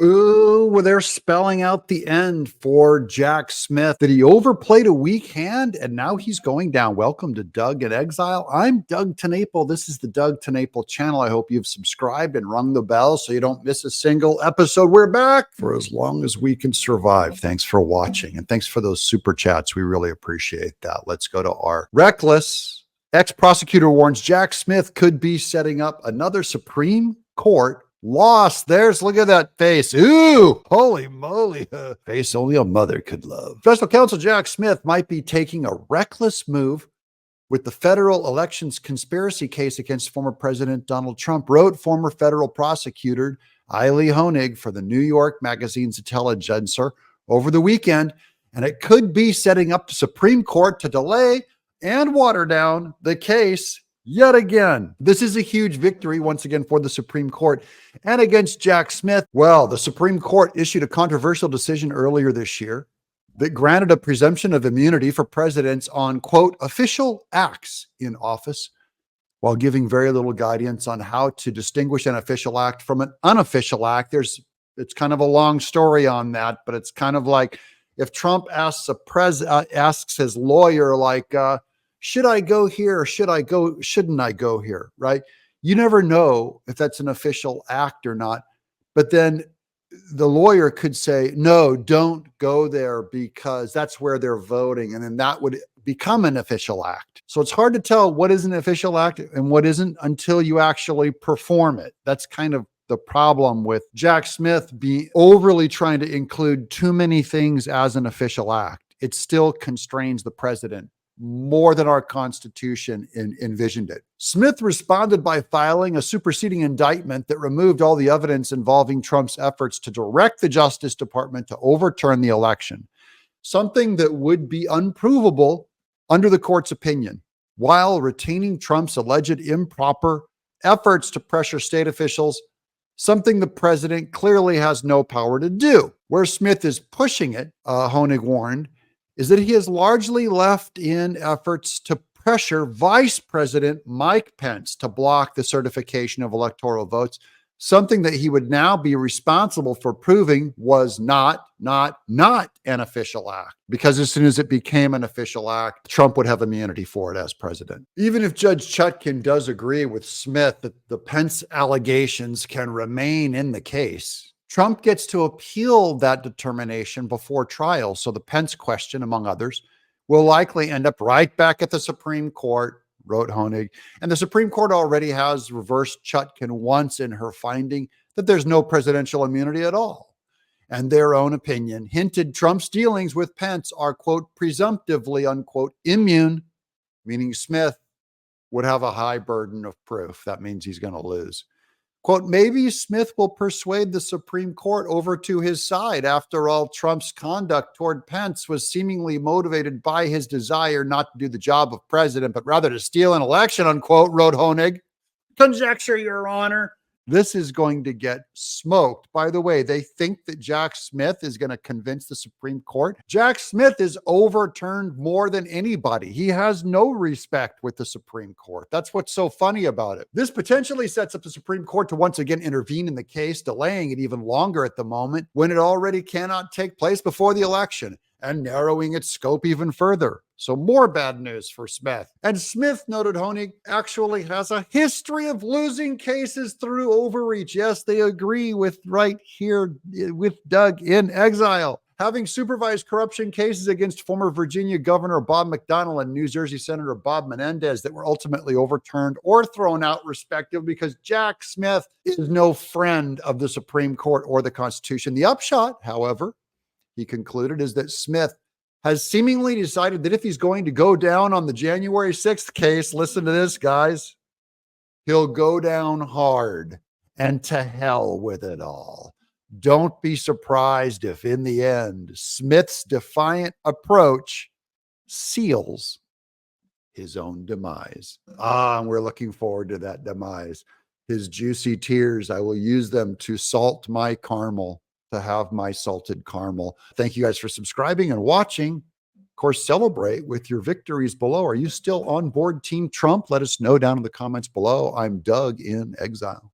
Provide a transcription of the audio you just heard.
Ooh, well, they're spelling out the end for Jack Smith, that he overplayed a weak hand and now he's going down. Welcome to Doug in Exile. I'm Doug TenNapel. This is the Doug TenNapel channel. I hope you've subscribed and rung the bell so you don't miss a single episode. We're back for as long as we can survive. Thanks for watching and thanks for those super chats. We really appreciate that. Let's go to our reckless ex-prosecutor warns Jack Smith could be setting up another Supreme Court lost. Look at that face. Ooh, holy moly. Face only a mother could love. Special counsel Jack Smith might be taking a reckless move with the federal elections conspiracy case against former President Donald Trump, wrote former federal prosecutor Eiley Honig for the New York Magazine's Intelligencer over the weekend. And it could be setting up the Supreme Court to delay and water down the case yet again. This is a huge victory once again for the Supreme Court and against Jack Smith. Well, the Supreme Court issued a controversial decision earlier this year that granted a presumption of immunity for presidents on, quote, official acts in office, while giving very little guidance on how to distinguish an official act from an unofficial act. It's kind of a long story on that, but it's kind of like if Trump asks asks his lawyer, like, should I go here or shouldn't I go here, right? You never know if that's an official act or not. But then the lawyer could say, no, don't go there because that's where they're voting. And then that would become an official act. So it's hard to tell what is an official act and what isn't until you actually perform it. That's kind of the problem with Jack Smith being overly trying to include too many things as an official act. It still constrains the president more than our Constitution envisioned it. Smith responded by filing a superseding indictment that removed all the evidence involving Trump's efforts to direct the Justice Department to overturn the election, something that would be unprovable under the court's opinion, while retaining Trump's alleged improper efforts to pressure state officials, something the president clearly has no power to do. Where Smith is pushing it, Honig warned, is that he has largely left in efforts to pressure Vice President Mike Pence to block the certification of electoral votes, something that he would now be responsible for proving was not an official act. Because as soon as it became an official act, Trump would have immunity for it as president. Even if Judge Chutkan does agree with Smith that the Pence allegations can remain in the case, Trump gets to appeal that determination before trial. So the Pence question, among others, will likely end up right back at the Supreme Court, wrote Honig. And the Supreme Court already has reversed Chutkan once in her finding that there's no presidential immunity at all. And their own opinion hinted Trump's dealings with Pence are, quote, presumptively, unquote, immune, meaning Smith would have a high burden of proof. That means he's going to lose. Quote, maybe Smith will persuade the Supreme Court over to his side. After all, Trump's conduct toward Pence was seemingly motivated by his desire not to do the job of president, but rather to steal an election, unquote, wrote Honig. Conjecture, Your Honor. This is going to get smoked. By the way, they think that Jack Smith is going to convince the Supreme Court. Jack Smith is overturned more than anybody. He has no respect with the Supreme Court. That's what's so funny about it. This potentially sets up the Supreme Court to once again intervene in the case, delaying it even longer at the moment when it already cannot take place before the election, and narrowing its scope even further. So more bad news for Smith. And Smith, noted Honig, actually has a history of losing cases through overreach. Yes, they agree with right here with Doug in Exile. Having supervised corruption cases against former Virginia Governor Bob McDonnell and New Jersey Senator Bob Menendez that were ultimately overturned or thrown out, respectively, because Jack Smith is no friend of the Supreme Court or the Constitution. The upshot, however, he concluded, is that Smith has seemingly decided that if he's going to go down on the January 6th case, listen to this, guys, he'll go down hard and to hell with it all. Don't be surprised if in the end, Smith's defiant approach seals his own demise. And we're looking forward to that demise. His juicy tears, I will use them to salt my caramel, to have my salted caramel. Thank you guys for subscribing and watching. Of course, celebrate with your victories below. Are you still on board Team Trump? Let us know down in the comments below. I'm Doug in Exile.